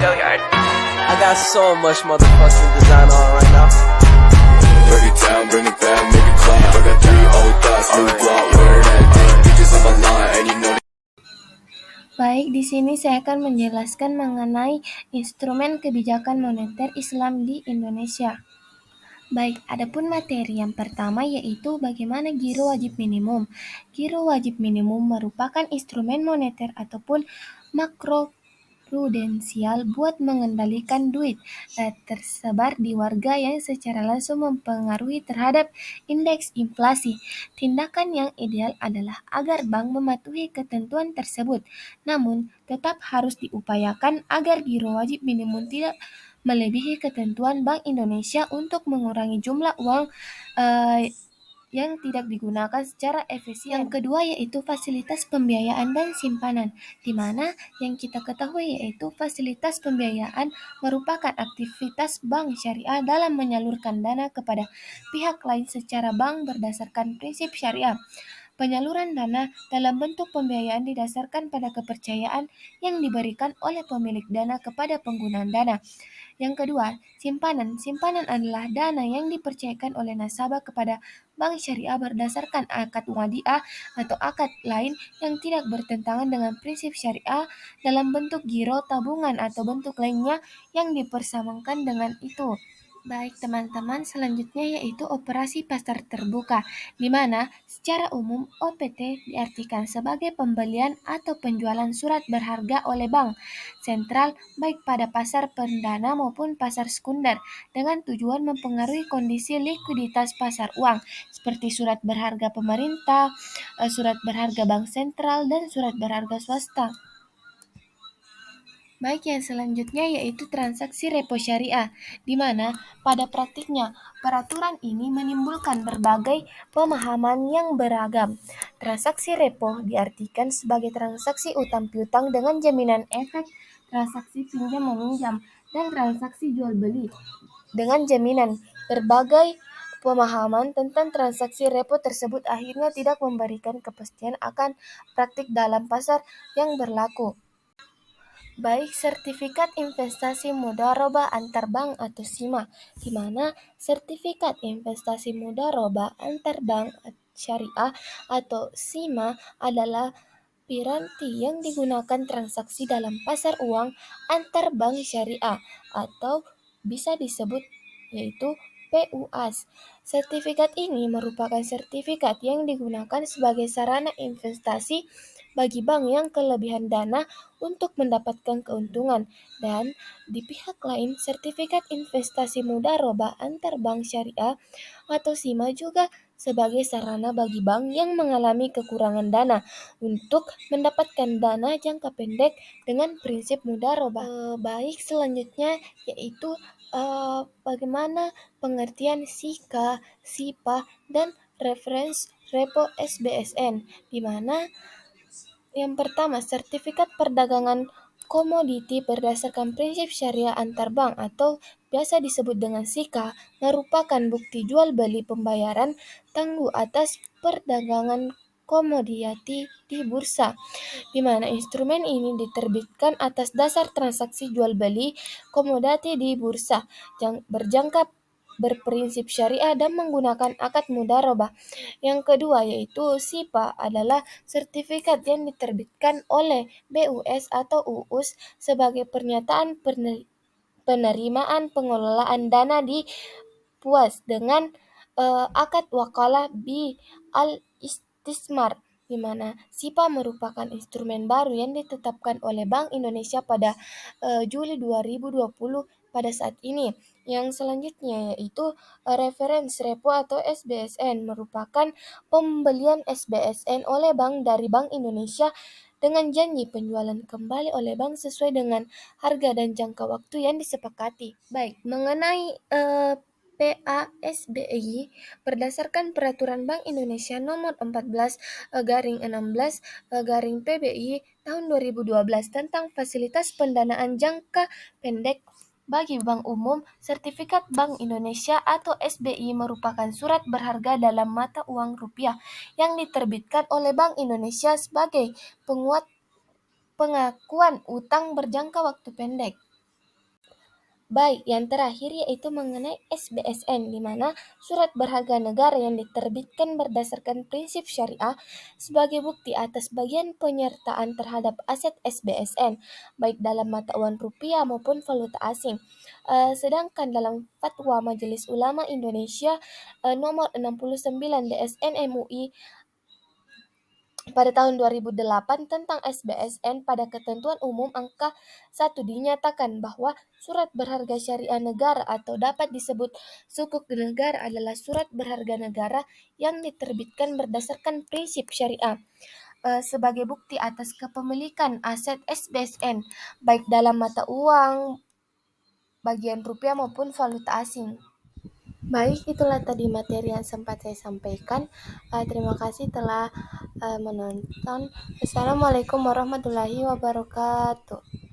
I got so much motherfucking design on right now. Break it down, bring it back, make it clap. I got 3 old thoughts, new guap, wear that thing. Bitches on my line, and you know. Baik, di sini saya akan menjelaskan mengenai instrumen kebijakan moneter Islam di Indonesia. Baik, adapun materi yang pertama yaitu bagaimana giro wajib minimum. Giro wajib minimum merupakan instrumen moneter ataupun makroprudensial buat mengendalikan duit tersebar di warga yang secara langsung mempengaruhi terhadap indeks inflasi. Tindakan yang ideal adalah agar bank mematuhi ketentuan tersebut, namun tetap harus diupayakan agar giro wajib minimum tidak melebihi ketentuan Bank Indonesia untuk mengurangi jumlah uang yang tidak digunakan secara efisien. Yang kedua yaitu fasilitas pembiayaan dan simpanan, di mana yang kita ketahui yaitu fasilitas pembiayaan merupakan aktivitas bank syariah dalam menyalurkan dana kepada pihak lain secara bank berdasarkan prinsip syariah. Penyaluran dana dalam bentuk pembiayaan didasarkan pada kepercayaan yang diberikan oleh pemilik dana kepada penggunaan dana. Yang kedua, simpanan. Simpanan adalah dana yang dipercayakan oleh nasabah kepada bank syariah berdasarkan akad wadiah atau akad lain yang tidak bertentangan dengan prinsip syariah dalam bentuk giro, tabungan, atau bentuk lainnya yang dipersamakan dengan itu. Baik teman-teman, selanjutnya yaitu operasi pasar terbuka, di mana secara umum OPT diartikan sebagai pembelian atau penjualan surat berharga oleh bank sentral baik pada pasar perdana maupun pasar sekunder dengan tujuan mempengaruhi kondisi likuiditas pasar uang seperti surat berharga pemerintah, surat berharga bank sentral, dan surat berharga swasta. Baik, yang selanjutnya yaitu transaksi repo syariah, di mana pada praktiknya peraturan ini menimbulkan berbagai pemahaman yang beragam. Transaksi repo diartikan sebagai transaksi utang piutang dengan jaminan efek transaksi pinjam-meminjam dan transaksi jual-beli dengan jaminan. Berbagai pemahaman tentang transaksi repo tersebut akhirnya tidak memberikan kepastian akan praktik dalam pasar yang berlaku. Baik, sertifikat investasi mudharabah antar bank atau SIMA, di mana sertifikat investasi mudharabah antar bank syariah atau SIMA adalah piranti yang digunakan transaksi dalam pasar uang antar bank syariah atau bisa disebut yaitu PUAS. Sertifikat ini merupakan sertifikat yang digunakan sebagai sarana investasi bagi bank yang kelebihan dana untuk mendapatkan keuntungan, dan di pihak lain sertifikat investasi mudharabah antar bank syariah atau SIMA juga sebagai sarana bagi bank yang mengalami kekurangan dana untuk mendapatkan dana jangka pendek dengan prinsip mudharabah. Baik, selanjutnya yaitu bagaimana pengertian SIKA, SIPA, dan reference repo SBSN, di mana yang pertama, sertifikat perdagangan komoditi berdasarkan prinsip syariah antar bank atau biasa disebut dengan SIKA merupakan bukti jual beli pembayaran tangguh atas perdagangan komoditi di bursa, di mana instrumen ini diterbitkan atas dasar transaksi jual beli komoditi di bursa berjangka berprinsip syariah dan menggunakan akad mudharabah. Yang kedua yaitu SIPA adalah sertifikat yang diterbitkan oleh BUS atau UUS sebagai pernyataan penerimaan pengelolaan dana di PUAS dengan akad wakalah bi al-istismar, di mana SIPA merupakan instrumen baru yang ditetapkan oleh Bank Indonesia pada Juli 2020 pada saat ini. Yang selanjutnya yaitu reference repo atau SBSN merupakan pembelian SBSN oleh bank dari Bank Indonesia dengan janji penjualan kembali oleh bank sesuai dengan harga dan jangka waktu yang disepakati. Baik, mengenai PASBI berdasarkan Peraturan Bank Indonesia Nomor 14/16/PBI tahun 2012 tentang fasilitas pendanaan jangka pendek bagi bank umum, sertifikat Bank Indonesia atau SBI merupakan surat berharga dalam mata uang rupiah yang diterbitkan oleh Bank Indonesia sebagai penguat pengakuan utang berjangka waktu pendek. Baik, yang terakhir yaitu mengenai SBSN, di mana surat berharga negara yang diterbitkan berdasarkan prinsip syariah sebagai bukti atas bagian penyertaan terhadap aset SBSN, baik dalam mata uang rupiah maupun valuta asing. Sedangkan dalam Fatwa Majelis Ulama Indonesia nomor 69 DSN MUI pada tahun 2008 tentang SBSN, pada ketentuan umum angka 1 dinyatakan bahwa surat berharga syariah negara atau dapat disebut sukuk negara adalah surat berharga negara yang diterbitkan berdasarkan prinsip syariah sebagai bukti atas kepemilikan aset SBSN baik dalam mata uang bagian rupiah maupun valuta asing. Baik, itulah tadi materi yang sempat saya sampaikan. Terima kasih telah menonton. Assalamualaikum warahmatullahi wabarakatuh.